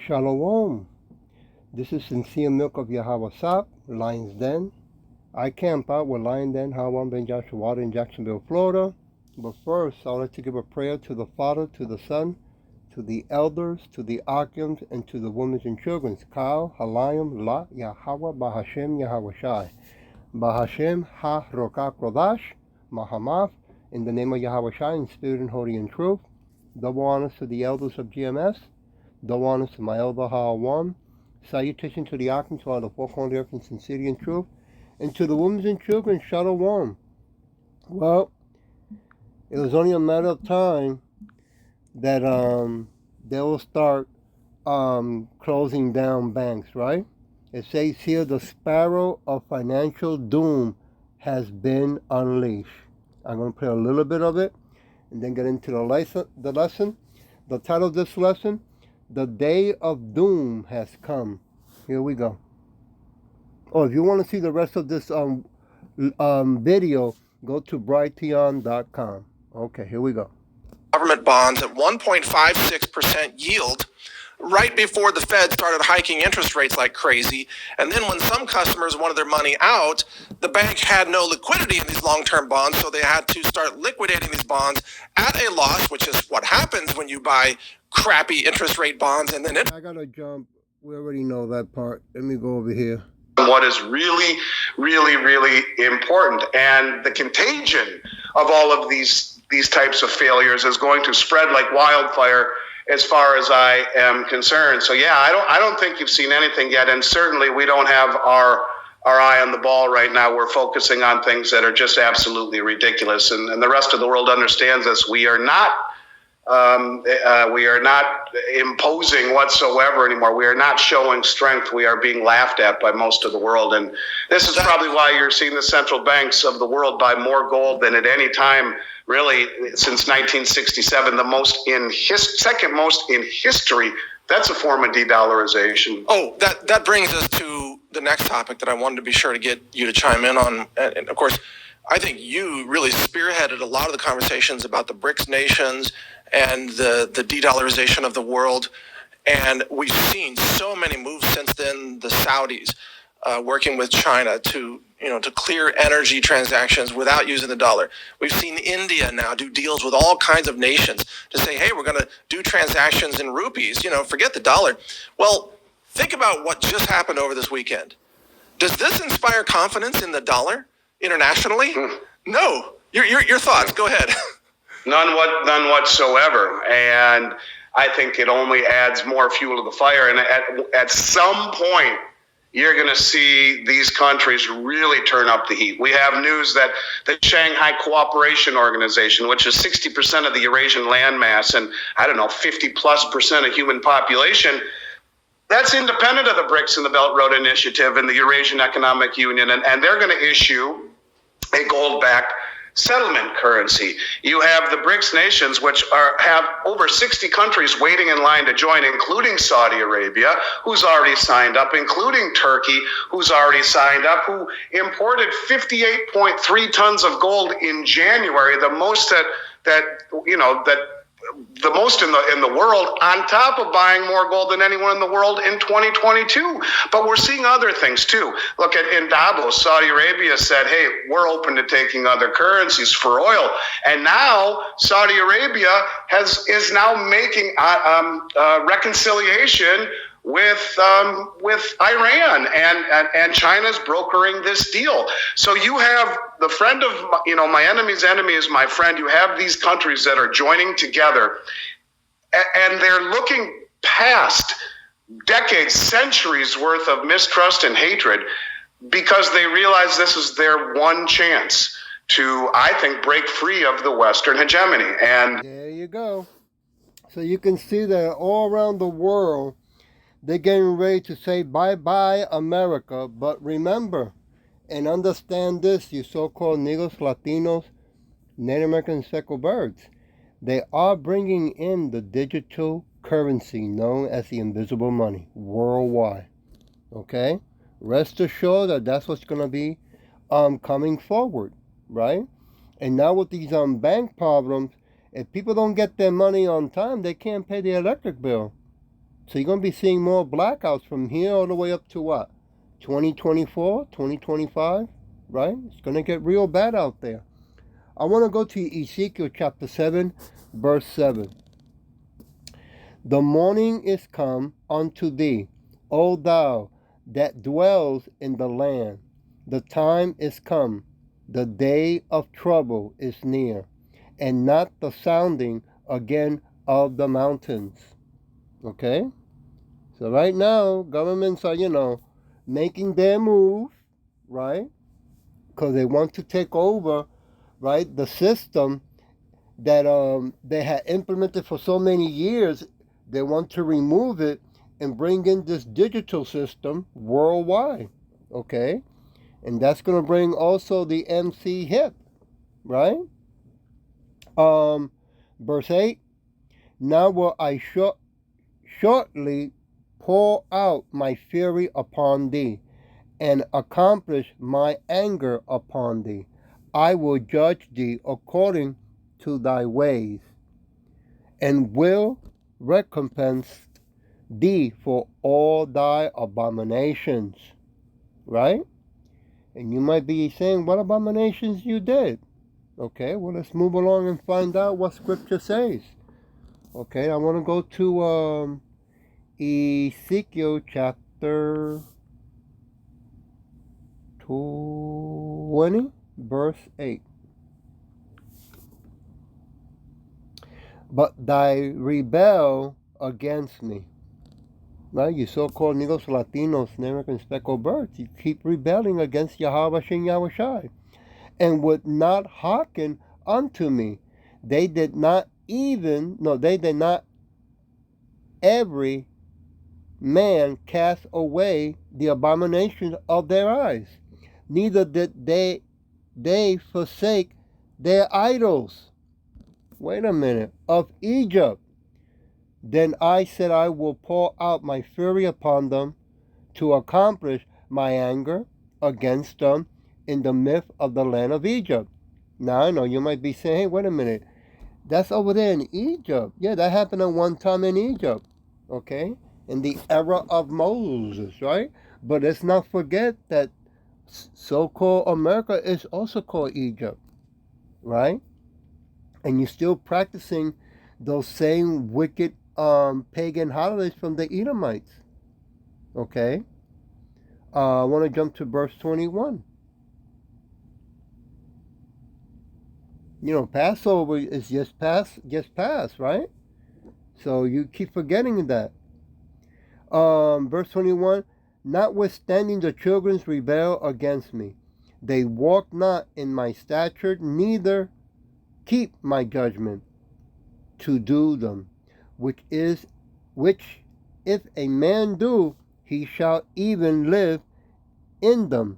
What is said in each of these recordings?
Shalom. This is Sincere Milk of Yahweh Sap, Lion's Den. I camp out with Lion Den, Hawan Ben Joshua Water in Jacksonville, Florida. But first, I'd like to give a prayer to the Father, to the Son, to the elders, to the archons, and to the women and children. Kal, Halayim, La, Yahweh, Bahashem, Yahweh Shai. Bahashem, Ha, Rokah, Kodash, Mahamath, in the name of Yahweh Shai, in spirit and holy and truth. Double honors to the elders of GMS. Double honors to my elder Hawan. Salutation to the archons who are the four corners of the earth in sincerity and truth. And to the women and children, Shalom. Well, it was only a matter of time that they will start closing down banks, right? It says here the sparrow of financial doom has been unleashed. I'm going to play a little bit of it and then get into the lesson. The title of this lesson, The Day of Doom Has Come. Here we go. Oh, if you want to see the rest of this video, go to brighteon.com. Okay, here we go. Government bonds at 1.56% yield right before the Fed started hiking interest rates like crazy. And then when some customers wanted their money out, the bank had no liquidity in these long-term bonds, so they had to start liquidating these bonds at a loss, which is what happens when you buy crappy interest rate bonds. And then I gotta jump. We already know that part. Let me go over here. What is really, really, really important, and the contagion of all of these types of failures is going to spread like wildfire as far as I am concerned. So yeah, I don't think you've seen anything yet, and certainly we don't have our eye on the ball right now. We're focusing on things that are just absolutely ridiculous, and the rest of the world understands this. We are not imposing whatsoever anymore. We are not showing strength. We are being laughed at by most of the world. And this is probably why you're seeing the central banks of the world buy more gold than at any time, really, since 1967, second most in history. That's a form of de-dollarization. Oh, that brings us to the next topic that I wanted to be sure to get you to chime in on. And of course, I think you really spearheaded a lot of the conversations about the BRICS nations and the de-dollarization of the world. And we've seen so many moves since then. The Saudis working with China to clear energy transactions without using the dollar. We've seen India now do deals with all kinds of nations to say, hey, we're going to do transactions in rupees, forget the dollar. Well, think about what just happened over this weekend. Does this inspire confidence in the dollar internationally? No. Your thoughts. Go ahead. None whatsoever. And I think it only adds more fuel to the fire. And at some point, you're going to see these countries really turn up the heat. We have news that the Shanghai Cooperation Organization, which is 60% of the Eurasian landmass and 50+% of human population, that's independent of the BRICS and the Belt Road Initiative and the Eurasian Economic Union, and they're going to issue a gold-backed settlement currency. You have the BRICS nations, which have over 60 countries waiting in line to join, including Saudi Arabia, who's already signed up, including Turkey, who's already signed up, who imported 58.3 tons of gold in January, the most the most in the world, on top of buying more gold than anyone in the world in 2022. But we're seeing other things too. Look in Davos, Saudi Arabia said, hey, we're open to taking other currencies for oil. And now Saudi Arabia is now making reconciliation with Iran, and China's brokering this deal. So you have the friend of my enemy's enemy is my friend. You have these countries that are joining together, and they're looking past decades, centuries worth of mistrust and hatred, because they realize this is their one chance to, I think, break free of the Western hegemony. And there you go. So you can see that all around the world, they're getting ready to say bye-bye America. But remember and understand this, you so-called Negros, Latinos, Native American Seco birds. They are bringing in the digital currency known as the invisible money worldwide. Okay? Rest assured that that's what's going to be coming forward, right? And now with these bank problems, if people don't get their money on time, they can't pay their electric bill. So you're going to be seeing more blackouts from here all the way up to what? 2024, 2025, right? It's going to get real bad out there. I want to go to Ezekiel chapter 7, verse 7. The morning is come unto thee, O thou that dwells in the land. The time is come, the day of trouble is near, and not the sounding again of the mountains. Okay? So right now, governments are, making their move, right? Because they want to take over, right, the system that they had implemented for so many years. They want to remove it and bring in this digital system worldwide, okay? And that's going to bring also the MC hip, right? Verse 8, now will I shortly pour out my fury upon thee, and accomplish my anger upon thee. I will judge thee according to thy ways, and will recompense thee for all thy abominations. Right? And you might be saying, what abominations you did? Okay, well, let's move along and find out what Scripture says. Okay, I want to go to Ezekiel chapter 20, verse 8. But thy rebel against me. Right? You so-called Negros, Latinos, American speckled birds, you keep rebelling against Yahweh Shem Yahushai, and would not hearken unto me. They did not every man cast away the abomination of their eyes, neither did they forsake their idols. Wait a minute, of Egypt. Then I said, I will pour out my fury upon them to accomplish my anger against them in the midst of the land of Egypt. Now I know you might be saying, hey, wait a minute, that's over there in Egypt. Yeah, that happened at one time in Egypt, okay, in the era of Moses, right? But let's not forget that so-called America is also called Egypt, right? And you're still practicing those same wicked pagan holidays from the Edomites. Okay? I want to jump to verse 21. Passover is just past, right? So you keep forgetting that. Verse 21, notwithstanding the children rebel against me. They walk not in my statute, neither keep my judgment to do them, which if a man do, he shall even live in them.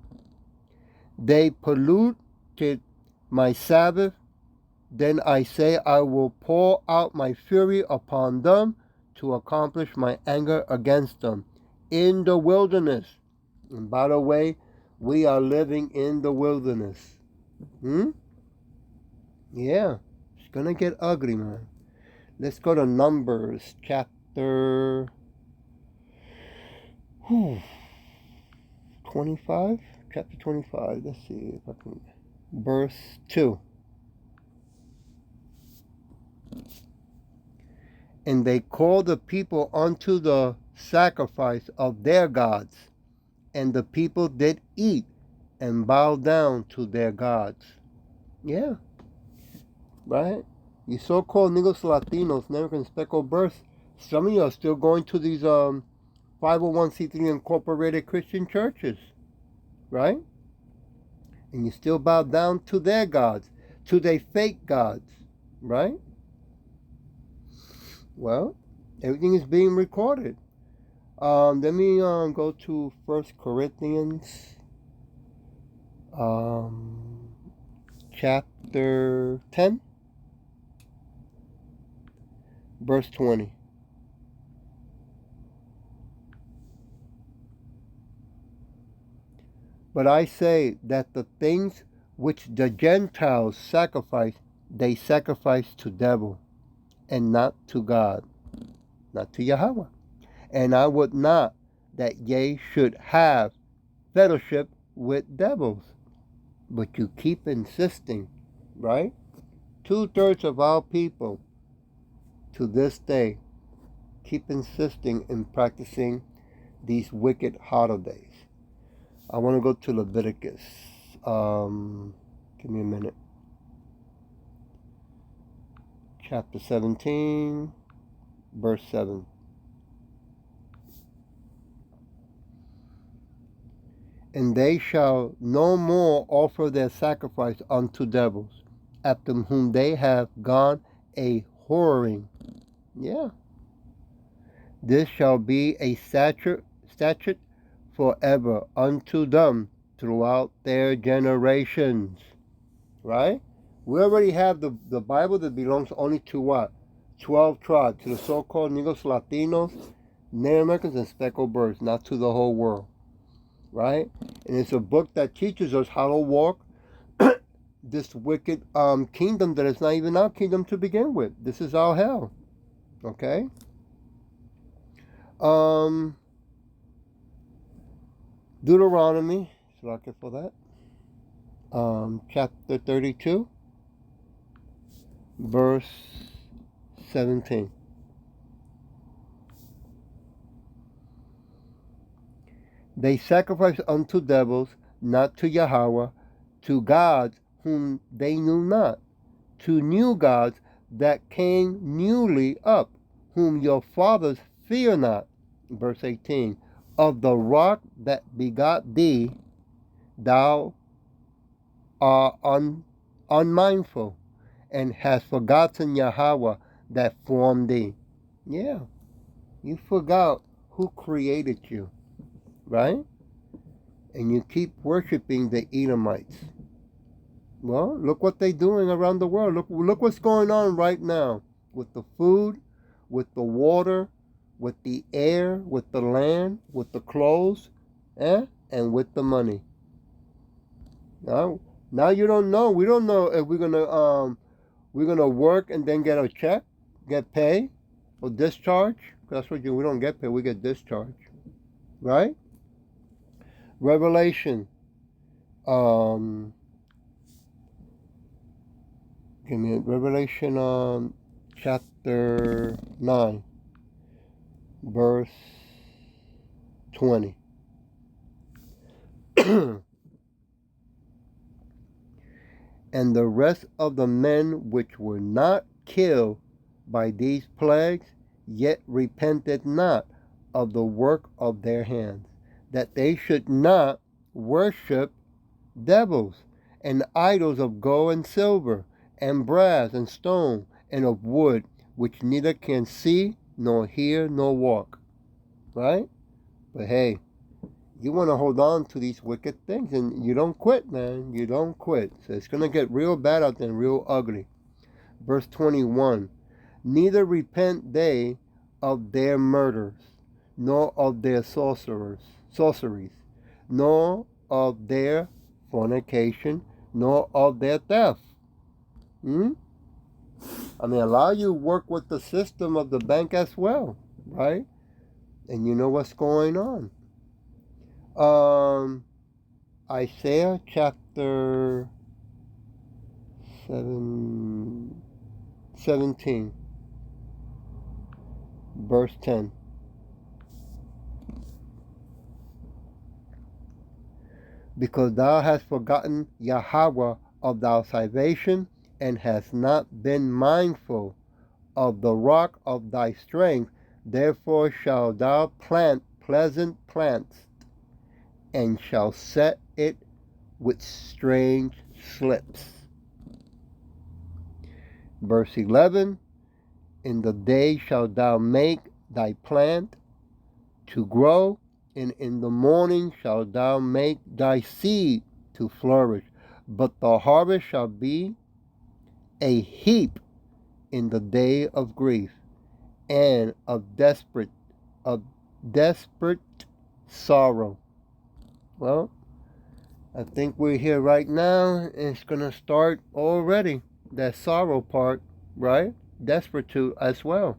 They polluted my Sabbath. Then I say, I will pour out my fury upon them to accomplish my anger against them in the wilderness. And by the way, we are living in the wilderness. Yeah, it's going to get ugly, man. Let's go to Numbers chapter 25. Chapter 25. Let's see if I can. Verse 2. And they called the people unto the sacrifice of their gods, and the people did eat and bow down to their gods. Yeah. Right? You so-called Negros, Latinos, American speckled birds, some of you are still going to these 501c3 incorporated Christian churches, right? And you still bow down to their gods, to their fake gods, right? Well, everything is being recorded. Let me go to 1 Corinthians chapter 10. Verse 20. But I say that the things which the Gentiles sacrifice, they sacrifice to devil, and not to God, not to Yahweh. And I would not that ye should have fellowship with devils. But you keep insisting, right? 2/3 of our people to this day keep insisting in practicing these wicked holidays. I want to go to Leviticus. Give me a minute. Chapter 17, verse 7. And they shall no more offer their sacrifice unto devils, after whom they have gone a whoring. Yeah. This shall be a statute forever unto them throughout their generations. Right? We already have the Bible that belongs only to what? 12 tribes, to the so-called Negros Latinos, Native Americans, and speckled birds, not to the whole world. Right? And it's a book that teaches us how to walk this wicked kingdom that is not even our kingdom to begin with. This is our hell. Okay? Deuteronomy, looking for that. Chapter 32, verse 17. They sacrifice unto devils, not to Yahweh, to gods whom they knew not, to new gods that came newly up, whom your fathers fear not. Verse 18. Of the rock that begot thee, thou art unmindful, and hast forgotten Yahweh that formed thee. Yeah, you forgot who created you, right? And you keep worshiping the Edomites. Well, look what they're doing around the world. Look what's going on right now with the food, with the water, with the air, with the land, with the clothes, and with the money. Now you don't know. We don't know if we're gonna work and then get a check, get paid, or discharge. That's what we don't get paid. We get discharged, right? Revelation. Revelation chapter 9, verse 20. And the rest of the men which were not killed by these plagues, yet repented not of the work of their hands, that they should not worship devils and idols of gold and silver, and brass and stone, and of wood, which neither can see, nor hear, nor walk. Right? But hey, you want to hold on to these wicked things, and you don't quit, man. You don't quit. So it's going to get real bad out there and real ugly. Verse 21. Neither repent they of their murders, nor of their sorceries, nor of their fornication, nor of their theft. I mean, a lot of you work with the system of the bank as well, right? And you know what's going on. Isaiah chapter 17, verse 10. Because thou hast forgotten Yahweh of thy salvation, and hast not been mindful of the rock of thy strength, therefore shalt thou plant pleasant plants, and shall set it with strange slips. Verse 11. In the day shalt thou make thy plant to grow, and in the morning shalt thou make thy seed to flourish, but the harvest shall be a heap in the day of grief, and of desperate sorrow. Well, I think we're here right now, and it's going to start already, that sorrow part, right? Desperate as well.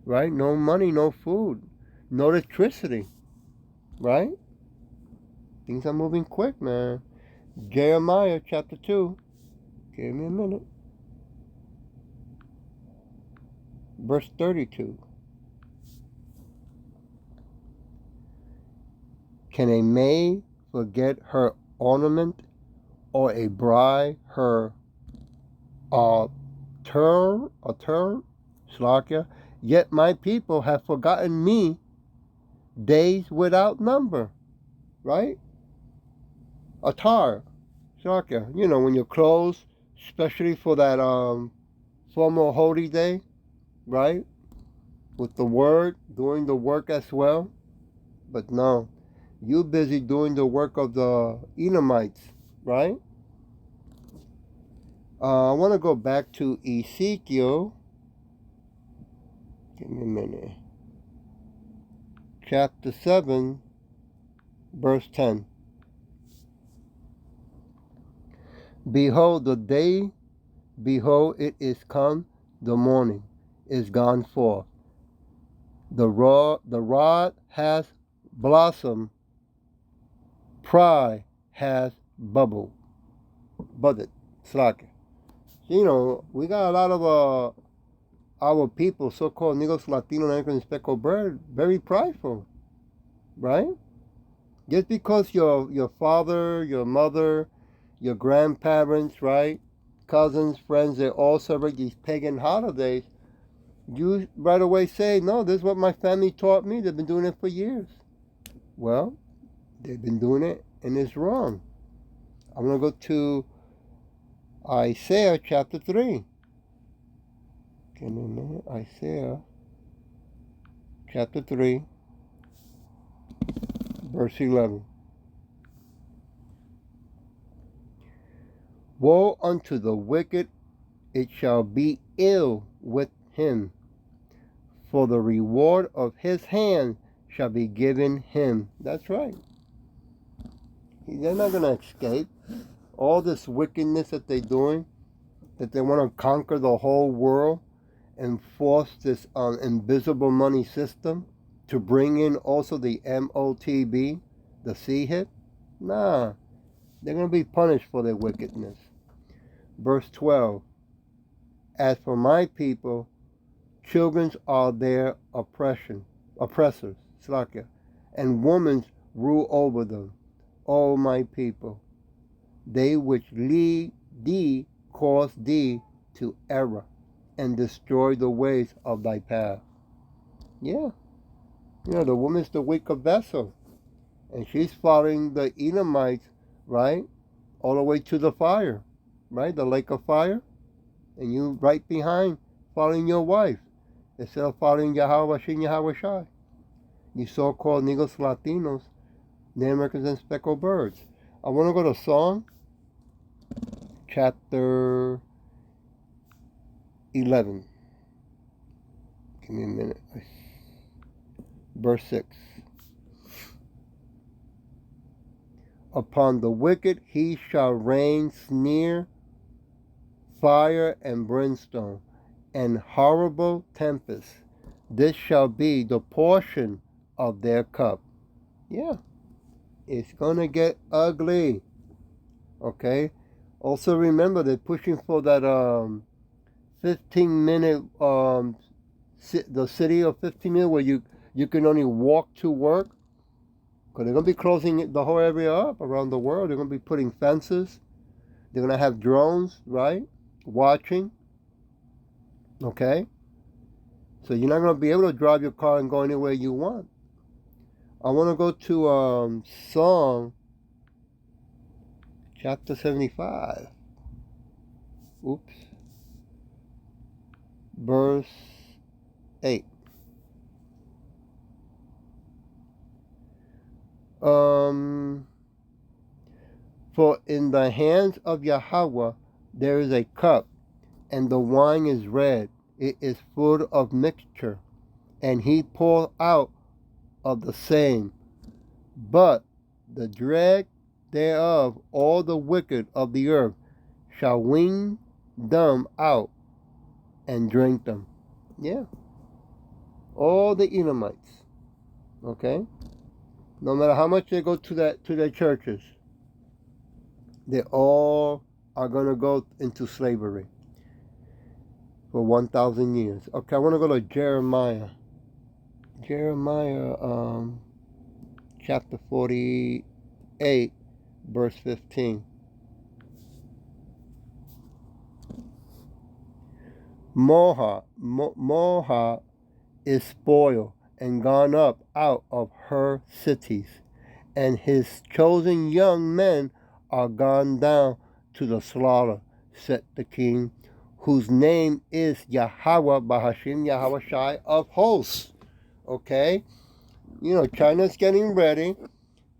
right? No money, no food, no electricity, right? Things are moving quick, man. Jeremiah chapter 2. Give me a minute. Verse 32. Can a maid forget her ornament, or a bride her Slakia? Yet my people have forgotten me days without number, right? Atar, Slakia. You know, when your clothes, especially for that formal holy day, right? With the word, doing the work as well. But no, you busy doing the work of the Edomites, right? I want to go back to Ezekiel. Give me a minute. Chapter 7, verse 10. Behold, the day, behold, it is come, the morning is gone forth. The rod has blossomed, pride has budded. Slack. You know, we got a lot of our people, so-called Negros, Latino, American, speckled bird, very prideful, right? Just because your father, your mother, your grandparents, right, cousins, friends, they all celebrate these pagan holidays, you right away say, no, this is what my family taught me. They've been doing it for years. Well, they've been doing it, and it's wrong. I'm going to go to Isaiah chapter 3. Give me a minute. Isaiah chapter 3, verse 11. Woe unto the wicked, it shall be ill with him, for the reward of his hand shall be given him. That's right. They're not going to escape all this wickedness that they're doing, that they want to conquer the whole world and force this invisible money system to bring in also the MOTB, the C-hit. Nah, they're going to be punished for their wickedness. Verse 12. As for my people, children are their oppressors, Slakia, and women rule over them. O my people, they which lead thee cause thee to error, and destroy the ways of thy path. Yeah, you know, the woman's the weaker vessel, and she's following the Edomites, right, all the way to the fire, right, the lake of fire, and you right behind following your wife, instead of following Yahweh Shin Yahweh Shai. You so-called Negros Latinos, Native Americans, and speckled birds. I want to go to Psalm chapter 11. Give me a minute. Verse 6. Upon the wicked he shall rain sneer, fire and brimstone, and horrible tempest. This shall be the portion of their cup. Yeah, it's going to get ugly. Okay? Also remember, they're pushing for that 15-minute, the city of 15 minutes where you can only walk to work. Because they're going to be closing the whole area up around the world. They're going to be putting fences. They're going to have drones, right? Watching. Okay? So you're not going to be able to drive your car and go anywhere you want. I want to go to Psalm chapter 75. Oops. Verse 8. For in the hands of Yahweh there is a cup, and the wine is red. It is full of mixture, and he poured out of the same. But the dread thereof, all the wicked of the earth shall win them out and drink them. Yeah. all the Edomites. Okay? No matter how much they go to their churches, they all are going to go into slavery for 1,000 years. Okay, I want to go to Jeremiah. Jeremiah chapter 48, verse 15. Moab is spoiled and gone up out of her cities, and his chosen young men are gone down to the slaughter, said the king, whose name is Yahweh Bahashim Yahweh Shai of hosts. Okay? You know, China's getting ready.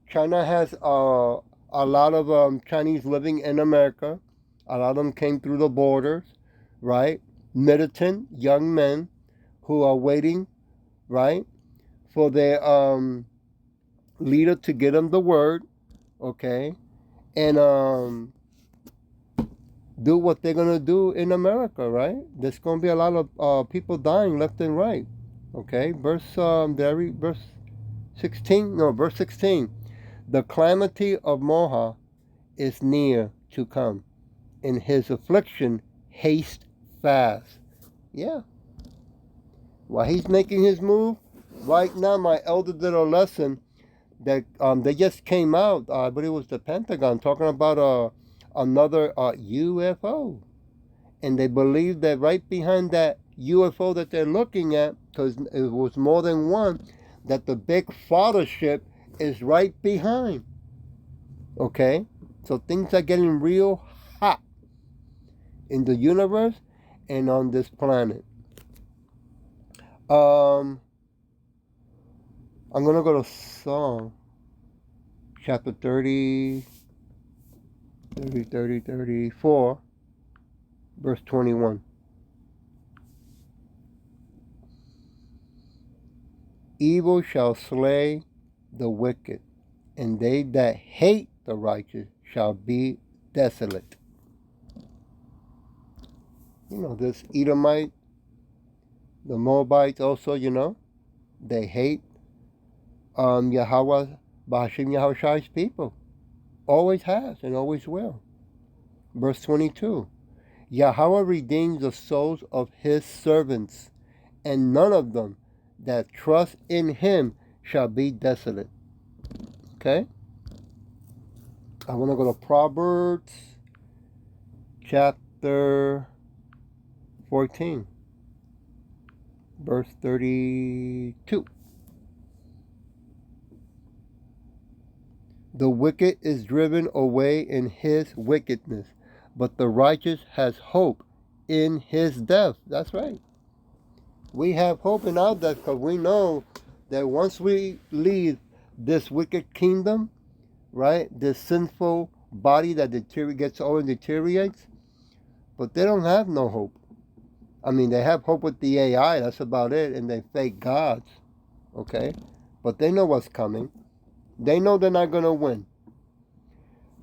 China has a lot of Chinese living in America. A lot of them came through the borders, right? Militant young men who are waiting, right, for their leader to get them the word, okay, and do what they're gonna do in America, right? There's gonna be a lot of people dying left and right, okay. Verse 16. No, verse 16. The calamity of Moab is near to come. In his affliction, haste fast. Yeah. While he's making his move, right now my elder did a lesson that they just came out, I believe it was the Pentagon, talking about another UFO. And they believe that right behind that UFO that they're looking at, because it was more than one, that the big fathership is right behind. Okay? So things are getting real hot in the universe and on this planet. I'm going to go to Psalm chapter 34, verse 21. Evil shall slay the wicked, and they that hate the righteous shall be desolate. You know, this Edomite, the Moabites also, you know, they hate Yahweh, Bahashim Yahweh Shai's people. Always has and always will. Verse 22. Yahweh redeems the souls of his servants, and none of them that trust in him shall be desolate. Okay? I want to go to Proverbs chapter 14, verse 32. The wicked is driven away in his wickedness, but the righteous has hope in his death. That's right. We have hope in our death because we know that once we leave this wicked kingdom, right, this sinful body that gets old and deteriorates, but they don't have no hope. I mean, they have hope with the AI, that's about it, and they fake gods, okay? But they know what's coming. They know they're not going to win.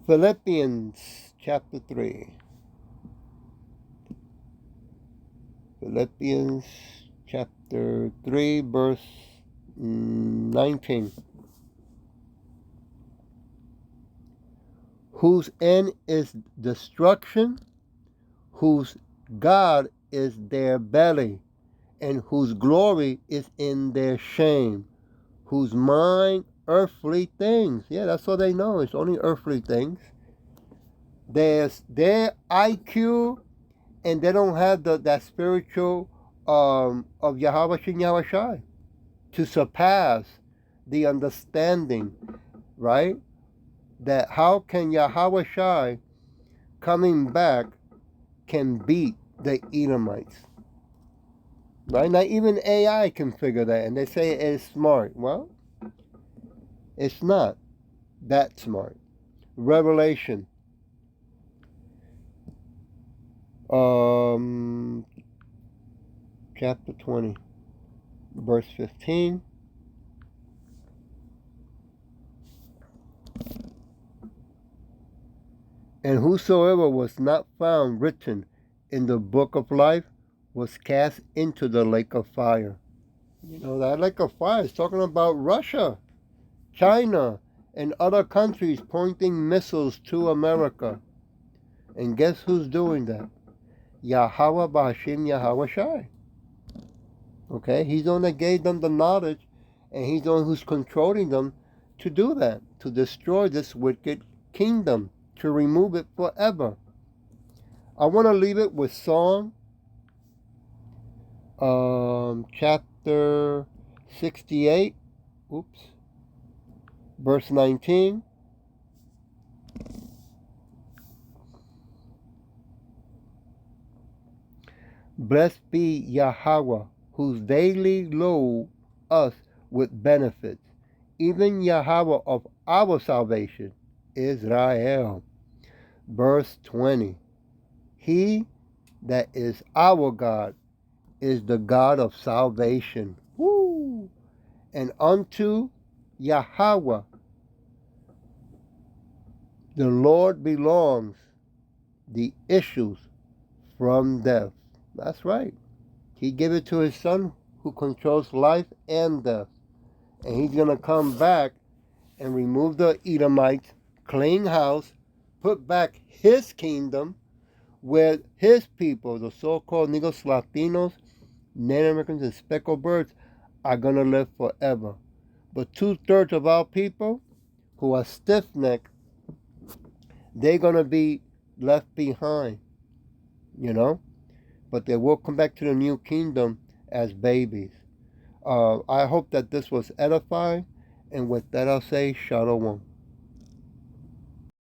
Philippians chapter 3. Philippians chapter 3, verse 19. Whose end is destruction, whose God is their belly, and whose glory is in their shame, whose mind earthly things. Yeah, that's what they know. It's only earthly things. There's their IQ, and they don't have that spiritual of Yahweh Shin Yahweh Shai to surpass the understanding, right? That how can Yahweh Shai coming back can beat the Edomites? Right? Not even AI can figure that, and they say it's smart. Well, it's not that smart. Revelation. Chapter 20, verse 15. And whosoever was not found written in the book of life was cast into the lake of fire. You know, that Lake of Fire is talking about Russia, China, and other countries pointing missiles to America. And guess who's doing that? Yahweh Bashim Yahweh Shai. Okay, he's the one that gave them the knowledge, and he's the one who's controlling them to do that, to destroy this wicked kingdom, to remove it forever. I want to leave it with Psalm chapter 68, verse 19. Blessed be Yahweh, whose daily load us with benefits, even Yahweh of our salvation, Israel. Verse 20. He that is our God is the God of salvation. Woo! And unto Yahweh the Lord belongs the issues from death. That's right. He gave it to his son who controls life and death. And he's going to come back and remove the Edomites, clean house, put back his kingdom where his people, the so-called Negros Latinos, Native Americans, and speckled birds, are going to live forever. But 2/3 of our people who are stiff-necked, they're going to be left behind, you know? But they will come back to the new kingdom as babies. I hope that this was edifying. And with that, I'll say Shalom.